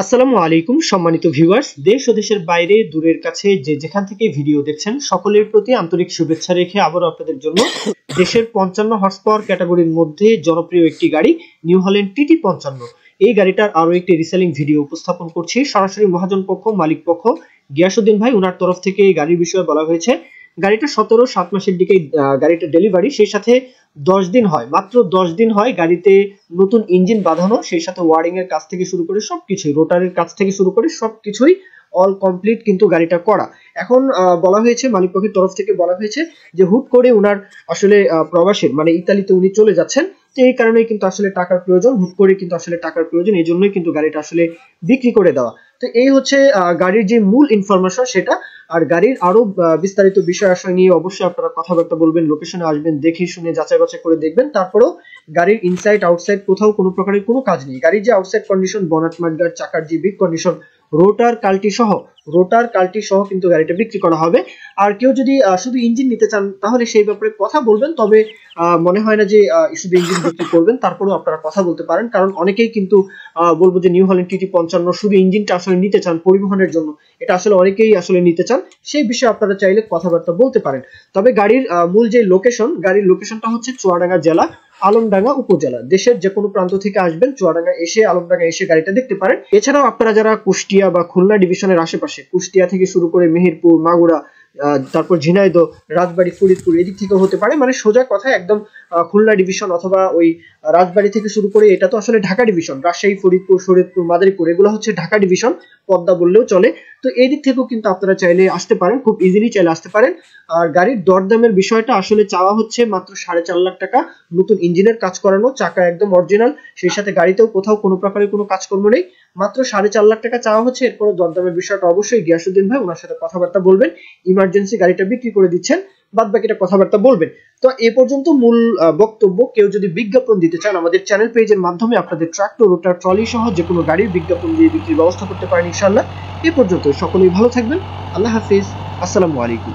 আসসালামু আলাইকুম সম্মানিত ভিউয়ার্স, দেশ ও দেশের বাইরে দূরের কাছে যে যেখান থেকে ভিডিও দেখছেন সকলের প্রতি আন্তরিক শুভেচ্ছা রেখে আবারও আপনাদের জন্য দেশের 55 হর্স পাওয়ার ক্যাটাগরির মধ্যে জনপ্রিয় একটি গাড়ি নিউ হল্যান্ড টিটি 55 এই গাড়িটার আরো একটি রিসেলিং ভিডিও উপস্থাপন করছি। সরাসরি মহাজন পক্ষ মালিক পক্ষ গিয়াসউদ্দিন ভাই ওনার তরফ থেকে এই গাড়ির বিষয়ে বলা হয়েছে। গাড়িটা 17-7 মাসের দিকে গাড়িটা ডেলিভারি, সেই সাথে 10 দিন হয়, মাত্র 10 দিন হয় গাড়িতে নতুন ইঞ্জিন বাঁধানো, সেই সাথে ওয়ারিং এর কাজ থেকে শুরু করে সবকিছুই, রোটারের কাজ থেকে শুরু করে সবকিছুই অল কমপ্লিট কিন্তু গাড়িটা করা। এখন বলা হয়েছে মালিক পক্ষের তরফ থেকে বলা হয়েছে যে হুট করে উনার আসলে প্রবাসের মানে ইতালিতে উনি চলে যাচ্ছেন, তো এই কারণেই কিন্তু আসলে টাকার প্রয়োজন, হুট করে কিন্তু আসলে টাকার প্রয়োজন, এই জন্যই কিন্তু গাড়িটা আসলে বিক্রি করে দেওয়া। তো এই হচ্ছে গাড়ির যে মূল ইনফরমেশন সেটা। আর গাড়ির আরো বিস্তারিত বিষয় আশয় নিয়ে অবশ্যই আপনারা কথাবার্তা বলবেন, লোকেশনে আসবেন, দেখে শুনে যাচাই বাছাই করে দেখবেন। তারপরেও গাড়ির ইনসাইড আউটসাইড কোথাও কোনো প্রকারের কোনো কাজ নেই। গাড়ির যে আউটসাইড কন্ডিশন, বনেট মাডগার্ড, চাকার যে বিট কন্ডিশন, রোটার কাল্টি সহ কিন্তু গাড়িটা বিক্রি করা হবে। আর কেউ যদি শুধু ইঞ্জিন নিতে চান তাহলে সেই ব্যাপারে কথা বলবেন, তবে মনে হয় না যে শুধু ইঞ্জিন বিক্রি করবেন, তারপরেও আপনারা কথা বলতে পারেন, কারণ অনেকেই কিন্তু বলবো যে নিউ হল্যান্ড টিটি 55 শুধু ইঞ্জিনটা আসলে নিতে চান পরিবহনের জন্য, এটা আসলে অনেকেই আসলে নিতে চান, সেই বিষয়ে আপনারা চাইলে কথাবার্তা বলতে পারেন। তবে গাড়ির মূল যে লোকেশন, গাড়ির লোকেশনটা হচ্ছে চুয়াডাঙ্গা জেলা, আলমডাঙ্গা উপজেলা। দেশের যে কোনো প্রান্ত থেকে আসবেন চুয়াডাঙ্গা এসে, আলমডাঙ্গা এসে গাড়িটা দেখতে পারেন। এছাড়াও আপনারা যারা কুষ্টিয়া বা খুলনা ডিভিশনের আশেপাশে, কুষ্টিয়া থেকে শুরু করে মেহেরপুর, মাগুরা, তারপর ঝিনাইদহ, রাজবাড়ী, ফরিদপুর এদিক থেকে হতে পারে, মানে সোজা কথা একদম খুলনা ডিভিশন অথবা ওই রাজবাড়ী থেকে শুরু করে, এটা তো আসলে ঢাকা ডিভিশন, রাজশাহী, ফরিদপুর, শরীয়তপুর, মাদারীপুর এগুলো হচ্ছে ঢাকা ডিভিশন, পদ্মা বললেও চলে। তো এই দিক থেকেও কিন্তু আপনারা চাইলে আসতে পারেন, খুব ইজিলি চাইলে আসতে পারেন। আর গাড়ির দরদামের বিষয়টা আসলে চাওয়া হচ্ছে মাত্র 4.5 লাখ টাকা, নতুন ইঞ্জিনের কাজ করানো, চাকা একদম অরিজিনাল, সেই সাথে গাড়িতেও কোথাও কোনো প্রকারের কোনো কাজকর্ম নেই, মাত্র 4.5 লাখ টাকা চাওয়া হচ্ছে। এরপর দরদামের বিষয়টা অবশ্যই গিয়াসউদ্দিন ভাই ওনার সাথে কথাবার্তা বলবেন, ইমার্জেন্সি গাড়িটা বিক্রি করে দিচ্ছেন, বাদ বাকিটা কথাবার্তা বলবেন। তো এ পর্যন্ত মূল বক্তব্য। কেউ যদি বিজ্ঞাপন দিতে চান আমাদের চ্যানেল পেজের মাধ্যমে আপনাদের ট্রাক্টর, রোটার, ট্রলি সহ যে কোনো গাড়ির বিজ্ঞাপন দিয়ে বিক্রির ব্যবস্থা করতে পারেন ইনশাআল্লাহ। এ পর্যন্ত সকলেই ভালো থাকবেন, আল্লাহ হাফিজ, আসসালামু আলাইকুম।